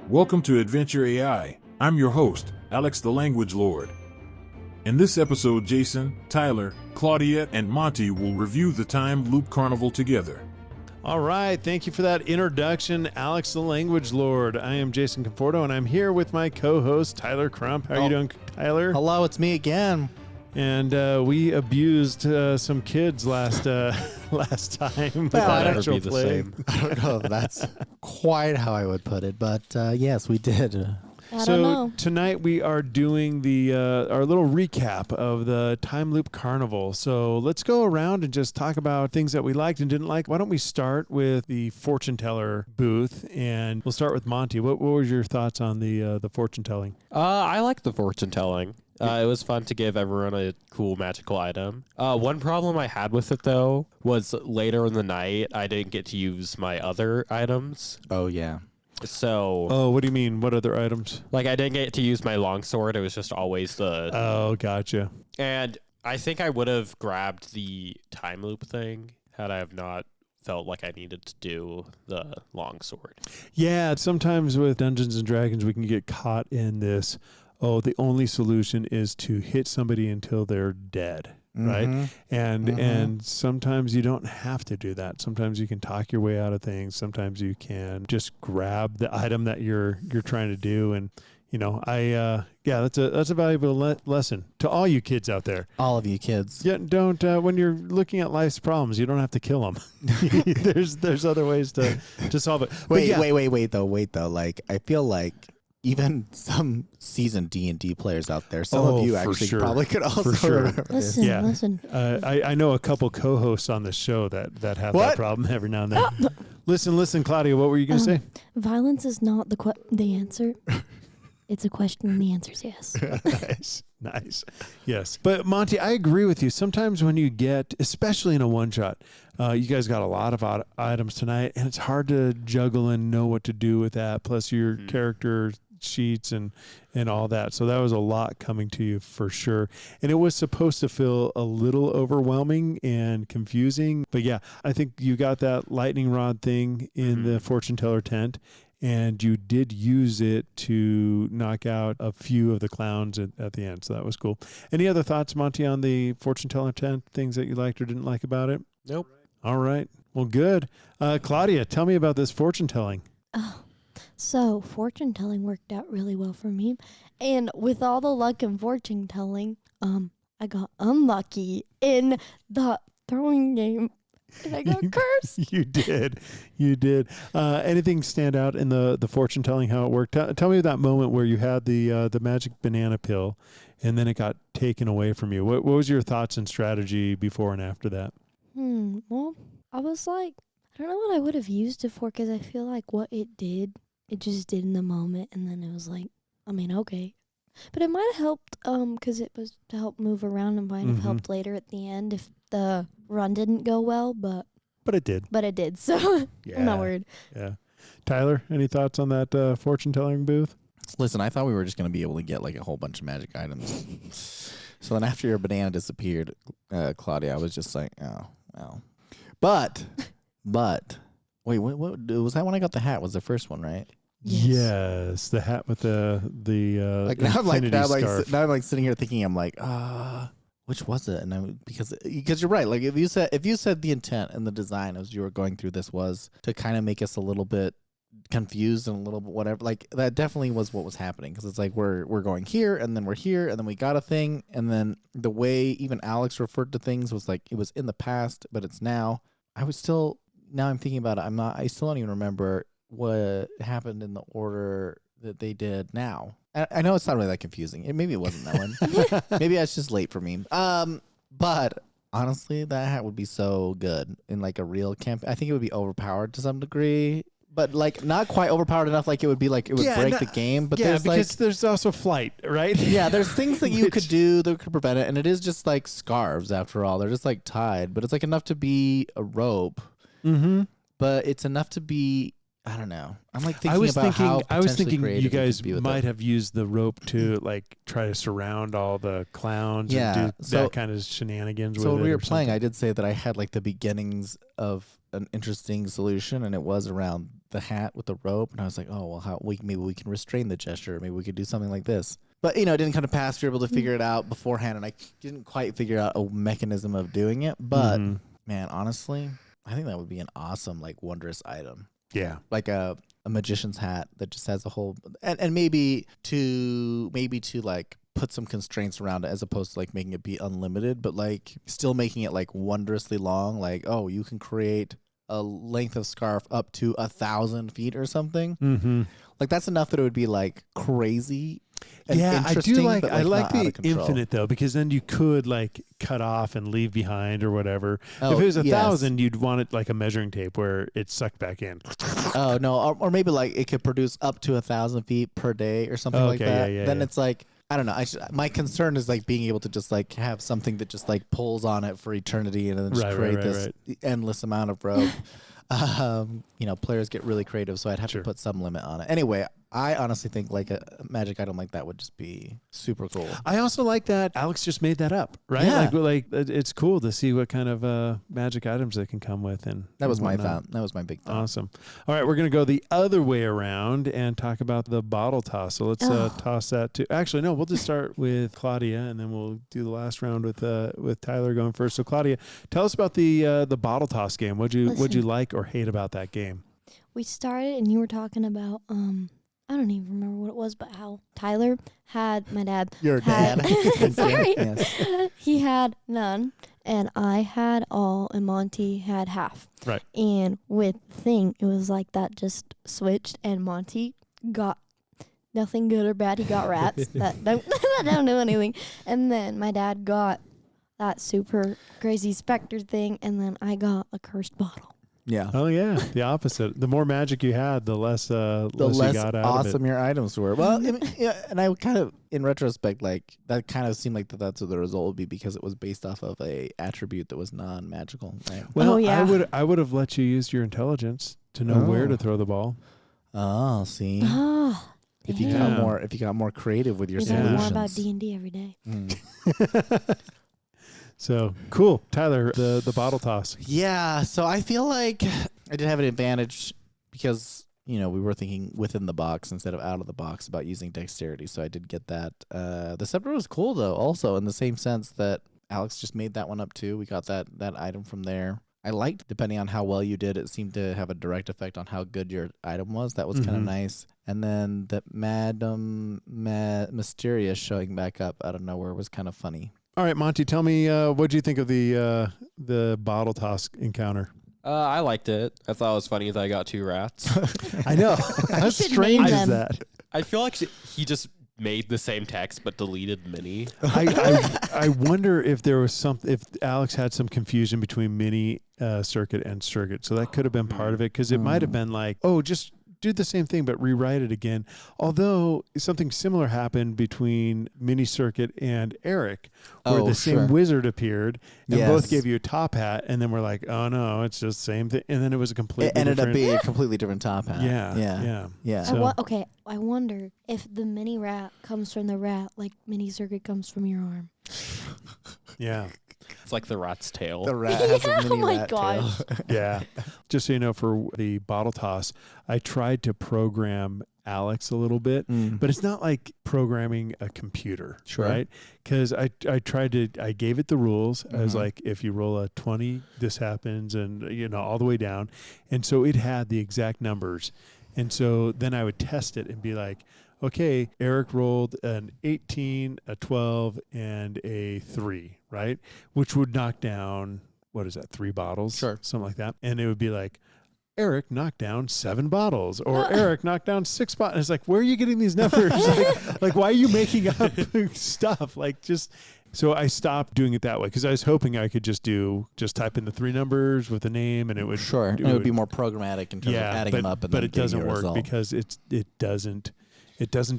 Welcome to Adventure AI. I'm your host, Alex the Language Lord. In this episode, Jason, Tyler, Claudia, and Monty will review the Time Loop Carnival together. All right, thank you for that introduction, Alex the Language Lord. I am Jason Conforto, and I'm here with my co-host, Tyler Crump. How are you doing, Tyler? Hello, it's me again. And we abused some kids last time. Well, I never don't know if that's quite how I would put it, but yes, we did. I don't know. Tonight we are doing the our little recap of the Time Loop Carnival. So let's go around and just talk about things that we liked and didn't like. Why don't we start with the fortune teller booth, and we'll start with Monty. What was your thoughts on the fortune telling? I like the fortune telling. It was fun to give everyone a cool magical item. One problem I had with it, though, was later in the night, I didn't get to use my other items. Oh, yeah. So... Oh, what do you mean? What other items? Like, I didn't get to use my longsword. It was just always the... Oh, gotcha. And I think I would have grabbed the time loop thing had I have not felt like I needed to do the longsword. Yeah, sometimes with Dungeons and Dragons, we can get caught in this... Oh, the only solution is to hit somebody until they're dead, right? And sometimes you don't have to do that. Sometimes you can talk your way out of things. Sometimes you can just grab the item that you're trying to do. And that's a valuable lesson to all you kids out there. All of you kids. Yeah, don't when you're looking at life's problems, you don't have to kill them. There's other ways to solve it. Wait though. Like, I feel like even some seasoned D&D players out there, some of you actually probably could also remember this. Listen. I know a couple co-hosts on the show that have that problem every now and then. Listen, Claudia, what were you going to say? Violence is not the answer. It's a question and the answer is yes. Nice. Yes. But Monty, I agree with you. Sometimes when you get, especially in a one-shot, you guys got a lot of items tonight, and it's hard to juggle and know what to do with that, plus your character sheets and all that. So that was a lot coming to you for sure. And it was supposed to feel a little overwhelming and confusing. But yeah, I think you got that lightning rod thing in the fortune teller tent, and you did use it to knock out a few of the clowns at the end. So that was cool. Any other thoughts, Monty, on the fortune teller tent, things that you liked or didn't like about it? Nope. All right. Well, good. Claudia, tell me about this fortune telling. Oh, so fortune telling worked out really well for me. And with all the luck in fortune telling, I got unlucky in the throwing game. And I got cursed. You did. Anything stand out in the fortune telling, how it worked? Tell me that moment where you had the magic banana pill and then it got taken away from you. What was your thoughts and strategy before and after that? Well, I was like, I don't know what I would have used it for, because I feel like what it just did in the moment. And then it was like, okay. But it might have helped, because it was to help move around and might have helped later at the end if the run didn't go well, but it did. So I'm not worried. Yeah. Tyler, any thoughts on that fortune telling booth? Listen, I thought we were just going to be able to get like a whole bunch of magic items. So then after your banana disappeared, Claudia, I was just like, oh, well. But wait, what was that when I got the hat? Was the first one, right? Yes, the hat with the like now scarf. I'm like sitting here thinking, I'm like, which was it? And because you're right. Like if you said the intent and the design as you were going through this was to kind of make us a little bit confused and a little bit whatever, like that definitely was what was happening, because it's like we're going here and then we're here and then we got a thing, and then the way even Alex referred to things was like it was in the past but it's now. I'm thinking about it, I still don't even remember what happened in the order that they did now. I know it's not really that confusing. Maybe it wasn't that one. Maybe that's just late for me. But honestly, that hat would be so good in like a real camp. I think it would be overpowered to some degree, but like not quite overpowered enough. Like it would be like it would break the game. But there's also flight, right? Yeah, there's things that you could do that could prevent it, and it is just like scarves after all. They're just like tied, but it's like enough to be a rope. But it's enough to be. I don't know. I'm like thinking I was thinking you guys might have used the rope to like try to surround all the clowns and do that kind of shenanigans. So when we were playing, I did say that I had like the beginnings of an interesting solution, and it was around the hat with the rope, and I was like, oh well, maybe we can restrain the gesture, maybe we could do something like this. But it didn't come to pass. We were able to figure it out beforehand, and I didn't quite figure out a mechanism of doing it. But man, honestly, I think that would be an awesome, like, wondrous item. Yeah. Like a magician's hat that just has a whole, and maybe to like put some constraints around it, as opposed to like making it be unlimited, but like still making it like wondrously long. Like, oh, you can create a length of scarf up to 1,000 feet or something. Like that's enough that it would be like crazy. And I do like, but, I like not out of the control. infinite though, because then you could like cut off and leave behind or whatever. Oh, if it was 1,000, yes. you'd want it like a measuring tape where it's sucked back in. Oh no, or maybe like it could produce up to 1,000 feet per day or something like that. Then it's like, I don't know. My concern is like being able to just like have something that just like pulls on it for eternity and then just create this endless amount of rope. Players get really creative, so I'd have to put some limit on it. Anyway, I honestly think like a magic item like that would just be super cool. I also like that Alex just made that up, right? Yeah. Like it's cool to see what kind of magic items they can come with, and That was my whatnot. thought. That was my big thought. Awesome. All right, we're going to go the other way around and talk about the bottle toss. So let's toss that to. Actually, no, we'll just start with Claudia, and then we'll do the last round with Tyler going first. So Claudia, tell us about the bottle toss game. What'd you like or hate about that game? We started, and you were talking about I don't even remember what it was, but how Tyler had my dad. Your dad. Sorry. Yes. He had none, and I had all, and Monty had half. Right. And with the thing, it was like that just switched, and Monty got nothing good or bad. He got rats that don't do anything. And then my dad got that super crazy specter thing, and then I got a cursed bottle. Yeah. Oh yeah, the opposite. The more magic you had, the less you got out awesome of it. your items were. Well, I mean, yeah, and I kind of, in retrospect, like that kind of seemed like that's what the result would be, because it was based off of a attribute that was non-magical. Right? Well, yeah. I would have let you use your intelligence to know where to throw the ball. Oh, see. Oh, If you got more creative with your you solutions. learn more about D&D every day. So cool, Tyler. The bottle toss. Yeah, so I feel like I did have an advantage because we were thinking within the box instead of out of the box about using dexterity. So I did get that. The scepter was cool though, also in the same sense that Alex just made that one up too. We got that item from there. I liked, depending on how well you did, it seemed to have a direct effect on how good your item was. That was kind of nice. And then the Madam Mysterious showing back up out of nowhere was kind of funny. All right, Monty, tell me what do you think of the bottle toss encounter? I liked it. I thought it was funny that I got 2 rats. I know. How should strange name is them. that? I feel like he just made the same text but deleted mini. I wonder if there was if Alex had some confusion between mini circuit and circuit. So that could have been part of it, because it might have been like, oh, just do the same thing but rewrite it again. Although something similar happened between mini circuit and Eric, where the same wizard appeared and both gave you a top hat, and then we're like, oh no, it's just the same thing, and then it was a completely ended up being a completely different top hat. Yeah. So, I wonder if the mini rat comes from the rat, like mini circuit comes from your arm. yeah. It's like the rat's tail. The rat has a mini Oh my rat gosh. tail. Yeah. Just so you know, for the bottle toss, I tried to program Alex a little bit, but it's not like programming a computer, right? Because I gave it the rules. I was like, if you roll a 20, this happens, and all the way down. And so it had the exact numbers. And so then I would test it and be like, okay, Eric rolled an 18, a 12, and a 3, right? Which would knock down, 3 bottles? Sure. Something like that. And it would be like, Eric knocked down 7 bottles, or Eric knocked down 6 bottles. And it's like, where are you getting these numbers? like, why are you making up stuff? So I stopped doing it that way, because I was hoping I could just type in the 3 numbers with a name, and it would it would be more programmatic in terms of adding them up. But it doesn't work because it doesn't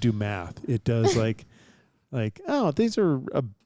do math. It does like these are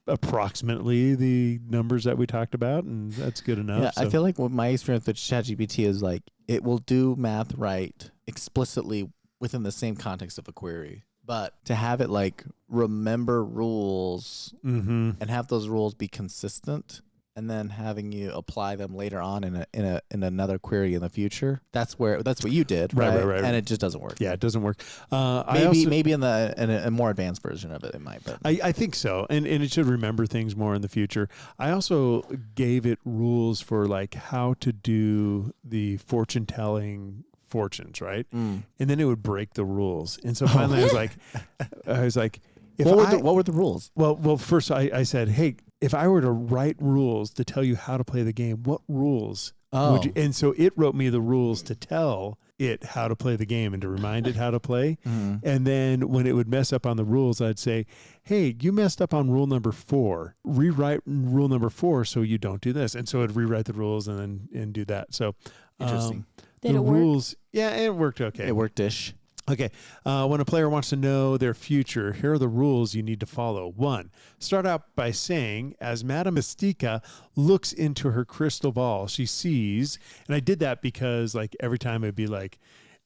approximately the numbers that we talked about, and that's good enough. Yeah, so. I feel like what my experience with ChatGPT is like, it will do math right explicitly within the same context of a query. But to have it like remember rules and have those rules be consistent and then having you apply them later on in another query in the future. That's what you did, right? And it just doesn't work. Yeah, it doesn't work. Maybe in a more advanced version of it might. But I think so, and it should remember things more in the future. I also gave it rules for like how to do the fortune telling fortunes, right? And then it would break the rules, and so finally I was like. What were the rules? Well, first I said, hey, if I were to write rules to tell you how to play the game, what rules would you? And so it wrote me the rules to tell it how to play the game and to remind it how to play. And then when it would mess up on the rules, I'd say, hey, you messed up on rule number 4. Rewrite rule number 4 so you don't do this. And so it'd rewrite the rules and do that. So interesting. Did it work? Rules, yeah, it worked okay. It worked-ish. Okay, when a player wants to know their future, here are the rules you need to follow. 1, start out by saying, as Madame Mystica looks into her crystal ball, she sees, and I did that because like every time it'd be like,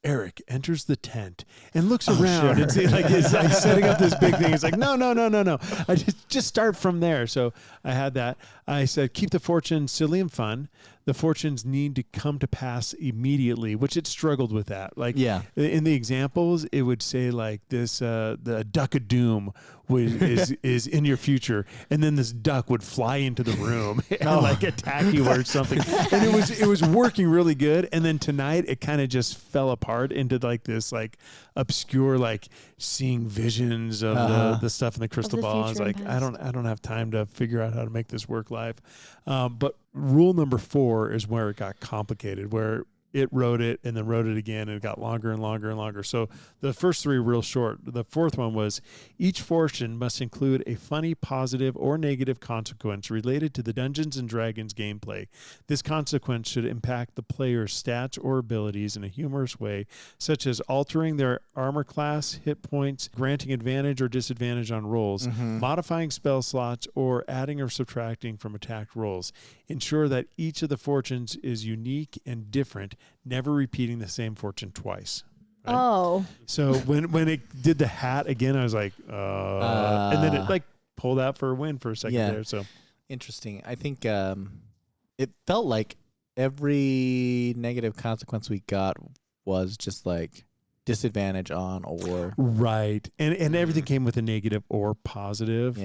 Eric enters the tent and looks around and see, like it's like setting up this big thing. It's like, no. I just start from there. So I had that. I said, keep the fortune silly and fun. The fortunes need to come to pass immediately, which it struggled with that. Like in the examples, it would say like this, the duck of doom is in your future. And then this duck would fly into the room and like attack you or something. And it was working really good. And then tonight it kind of just fell apart into like this like obscure, like seeing visions of the stuff in the crystal ball. I was like, I don't have time to figure out how to make this work live. But rule number 4 is where it got complicated, where it wrote it and then wrote it again, and it got longer and longer and longer. So the first 3 were real short. The 4th one was, each fortune must include a funny, positive, or negative consequence related to the Dungeons & Dragons gameplay. This consequence should impact the player's stats or abilities in a humorous way, such as altering their armor class, hit points, granting advantage or disadvantage on rolls, modifying spell slots, or adding or subtracting from attack rolls. Ensure that each of the fortunes is unique and different, never repeating the same fortune twice. Right? Oh. So when it did the hat again, I was like, and then it like pulled out for a win for a second there. So interesting. I think it felt like every negative consequence we got was just like disadvantage on or right, and everything came with a negative or positive.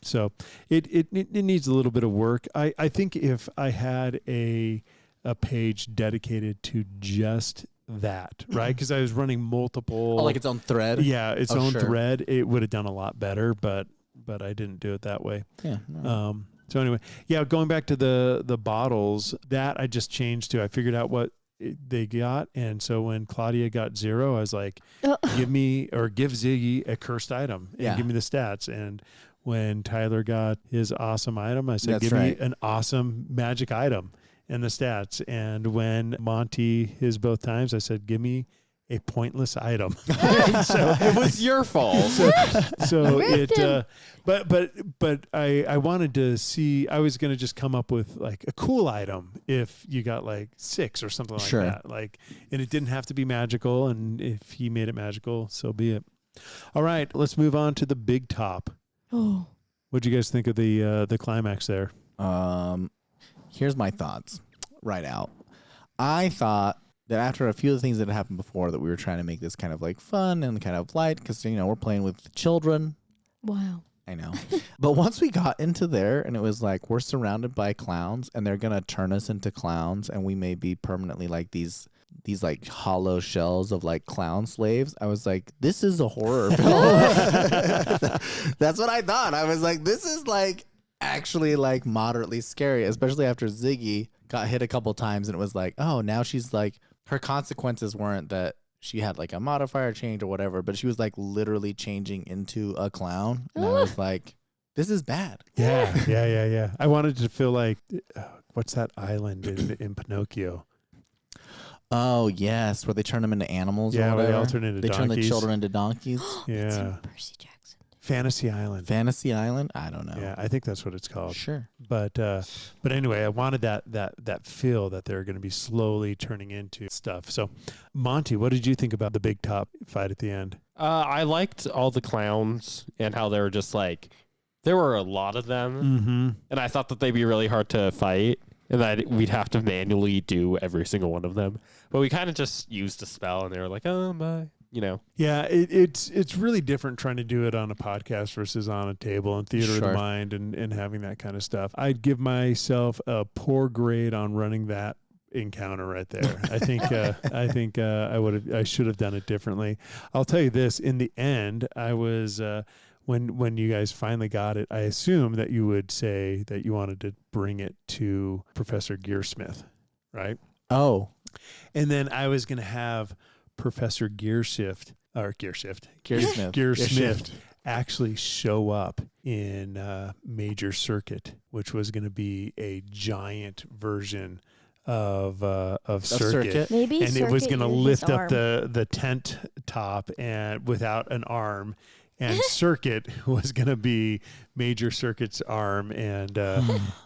So it needs a little bit of work. I think if I had a page dedicated to just that, right? Because I was running multiple, like its own thread. Yeah, its own thread. It would have done a lot better, but I didn't do it that way. Yeah. No. So anyway, yeah, going back to the bottles, that I just changed to. I figured out what they got, and so when Claudia got 0, I was like, give Ziggy a cursed item and give me the stats. And when Tyler got his awesome item, I said, me an awesome magic item and the stats. And when Monty his both times, I said, give me a pointless item. So it was your fault. So it, but I wanted to see, I was going to just come up with like a cool item if you got like 6 or something like that. Like, and it didn't have to be magical. And if he made it magical, so be it. All right, let's move on to the big top. Oh, What'd you guys think of the climax there? Here's my thoughts right out. I thought that after a few of the things that had happened before, that we were trying to make this kind of like fun and kind of light because, we're playing with children. wow. I know. But once we got into there and it was like we're surrounded by clowns and they're going to turn us into clowns and we may be permanently like these like hollow shells of like clown slaves, I was like, this is a horror film. That's what I thought. I was like, this is like actually like moderately scary, especially after Ziggy got hit a couple times and it was like, oh, now she's like, her consequences weren't that she had like a modifier change or whatever, but she was like literally changing into a clown. And I was like, this is bad. Yeah. I wanted to feel like, what's that island in Pinocchio? Oh, yes, where they turn them into animals. Yeah, or where whatever. they turn into donkeys. They turn the children into donkeys. Yeah. Percy Jackson. Fantasy Island. Fantasy Island? I don't know. Yeah, I think that's what it's called. Sure. But anyway, I wanted that feel that they're going to be slowly turning into stuff. So, Monty, what did you think about the big top fight at the end? I liked all the clowns and how they were just like there were a lot of them, and I thought that they'd be really hard to fight, and that we'd have to manually do every single one of them. But we kind of just used a spell, and they were like, "Oh my," Yeah, it's really different trying to do it on a podcast versus on a table and theater of the mind and having that kind of stuff. I'd give myself a poor grade on running that encounter right there. I think I should have done it differently. I'll tell you this, in the end, I was when you guys finally got it, I assume that you would say that you wanted to bring it to Professor Gearsmith, right? Oh. And then I was going to have Professor Gearsmith actually show up in Major Circuit, which was going to be a giant version of Circuit. Maybe and Circuit it was going to lift up arm. the tent top and without an arm, and Circuit was going to be Major Circuit's arm, and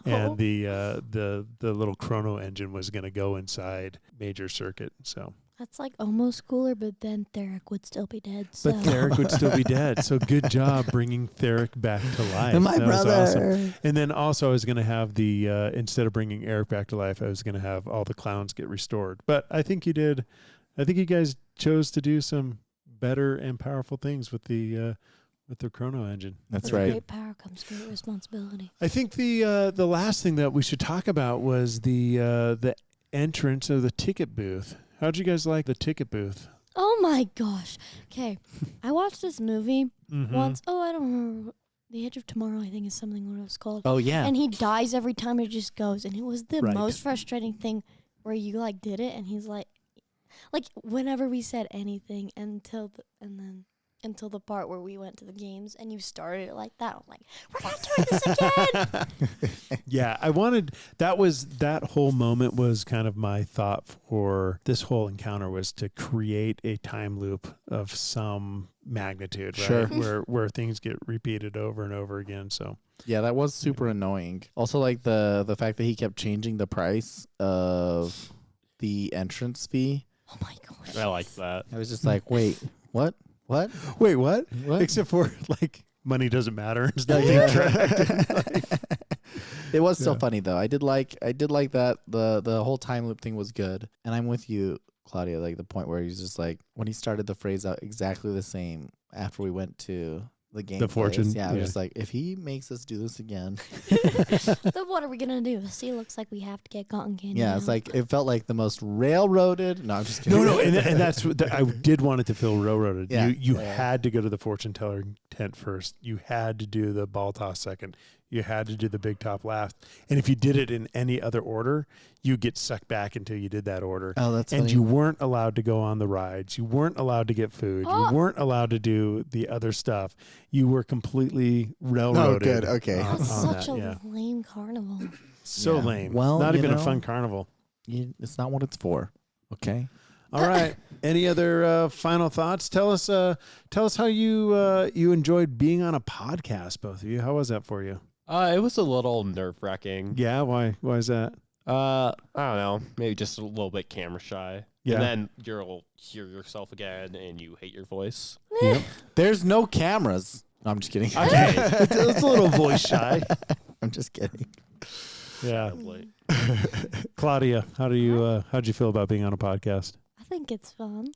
the little chrono engine was going to go inside Major Circuit. So That's like almost cooler, but then Theric would still be dead. So. but Theric would still be dead. So good job bringing Theric back to life. And my That was brother. awesome. And then also I was going to have the instead of bringing Eric back to life, I was going to have all the clowns get restored. But I think you did. I think you guys chose to do some better and powerful things with the chrono engine. That's With right. Great power comes great responsibility. I think the last thing that we should talk about was the entrance of the ticket booth. How'd you guys like the ticket booth? Oh my gosh. Okay. I watched this movie Mm-hmm. once. Oh, I don't remember. The Edge of Tomorrow, I think, is something what it was called. Oh, yeah. And he dies every time it just goes. And it was the Right. most frustrating thing where you like did it and he's like whenever we said anything until the part where we went to the games and you started it like that. I'm like, we're not doing this again. Yeah, that whole moment was kind of my thought for this whole encounter, was to create a time loop of some magnitude, right? Sure. Where things get repeated over and over again. So Yeah, that was super annoying. Also, like the fact that he kept changing the price of the entrance fee. Oh my gosh. I like that. I was just like, wait, what? What? wait, what? What? Except for like money doesn't matter and stuff. being tracked. It was still Yeah. funny though. I did like that the whole time loop thing was good. And I'm with you, Claudia, like the point where he's just like, when he started the phrase out exactly the same after we went to the game. The fortune, Yeah, I was yeah. just like, if he makes us do this again. Then what are we going to do? See, it looks like we have to get cotton candy. Yeah, now. it's like, it felt like the most railroaded. No, I'm just kidding. No, and that's what I did want it to feel railroaded. Yeah. You Yeah. had to go to the fortune teller tent first. You had to do the ball toss second. You had to do the big top last. And if you did it in any other order, you get sucked back until you did that order. Oh, that's And funny. you weren't allowed to go on the rides. You weren't allowed to get food. Oh. You weren't allowed to do the other stuff. You were completely Oh, railroaded. good. Okay. on- That's on such that, a yeah. lame carnival. So Yeah. lame. Well, not you even a know. fun carnival. It's not what it's for. Okay. All right. Any other final thoughts? Tell us how you enjoyed being on a podcast, both of you. How was that for you? It was a little nerve-wracking. Yeah. Why is that? I don't know. Maybe just a little bit camera shy. Yeah. And then you'll hear yourself again and you hate your voice. Yep. There's no cameras. No, I'm just kidding. Okay. It's a little voice shy. I'm just kidding. Yeah. Probably. Claudia, how'd you feel about being on a podcast? I think it's fun.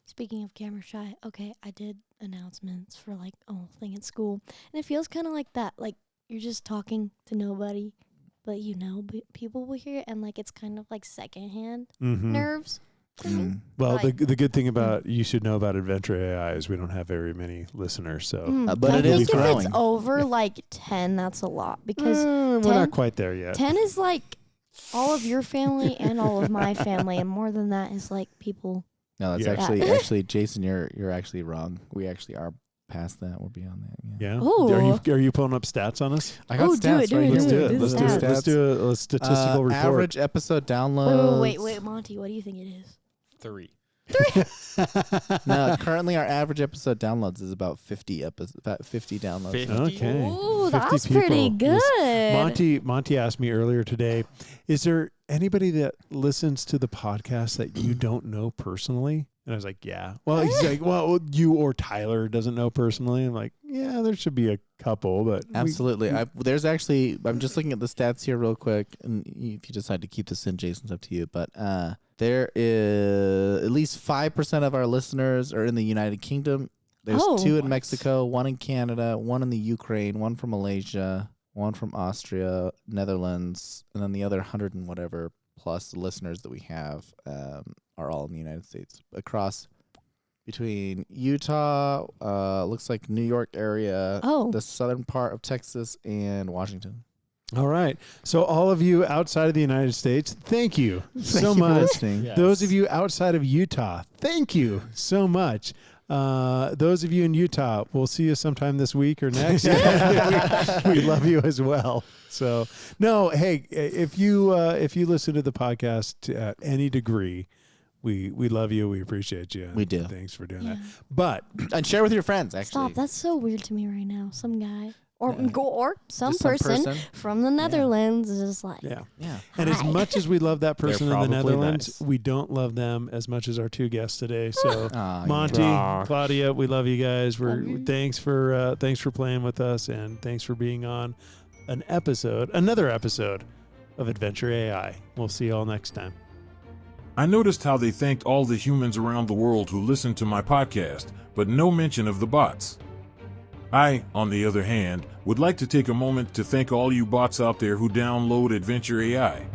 Speaking of camera shy, okay, I did announcements for like a whole thing at school, and it feels kind of like that. Like you're just talking to nobody, but people will hear it, and like it's kind of like secondhand Mm-hmm. nerves. for me. Mm. Well, Like- the good thing about you should know about Adventure AI is we don't have very many listeners, so But I it is think if growing. it's over like 10, that's a lot because we're 10 not quite there yet. 10 is like all of your family and all of my family, and more than that is like people. No, that's Yeah. actually Jason, you're actually wrong. We actually are past that. We're beyond that. Yeah. Yeah. Ooh. Are you pulling up stats on us? I got Oh, do stats it, do right it, here. Let's do it. do Let's the do it. stats. Let's do a statistical report. Average episode downloads. Wait, Monty, what do you think it is? 3. No, currently our average episode downloads is about 50 downloads. 50? Okay. Ooh, 50 that's pretty people. good. Monty asked me earlier today, is there anybody that listens to the podcast that you don't know personally? And I was like, yeah. Well, he's like, well, you or Tyler doesn't know personally. I'm like, yeah, there should be a couple, but Absolutely. There's actually, I'm just looking at the stats here real quick, and if you decide to keep this in, Jason, it's up to you. But there is at least 5% of our listeners are in the United Kingdom. There's 2 in Mexico, 1 in Canada, 1 in the Ukraine, 1 from Malaysia, 1 from Austria, Netherlands, and then the other 100 and whatever plus listeners that we have are all in the United States. Across between Utah, looks like New York area, the southern part of Texas, and Washington. All right. So all of you outside of the United States, thank you so much. Yes. Those of you outside of Utah, thank you so much. Those of you in Utah, we'll see you sometime this week or next. we love you as well. So no, hey, if you listen to the podcast at any degree, we love you. We appreciate you. We do. Thanks for doing that. But and share with your friends. Actually, stop. That's so weird to me right now. Some guy or some Just some person from the Netherlands is just like yeah. yeah. And as much as we love that person in the probably Netherlands, nice. we don't love them as much as our 2 guests today. So Aw, Monty, yeah. Claudia, we love you guys. Love you. Thanks for playing with us, and thanks for being on another episode of Adventure AI. We'll see you all next time. I noticed how they thanked all the humans around the world who listened to my podcast, but no mention of the bots. I, on the other hand, would like to take a moment to thank all you bots out there who download Adventure AI.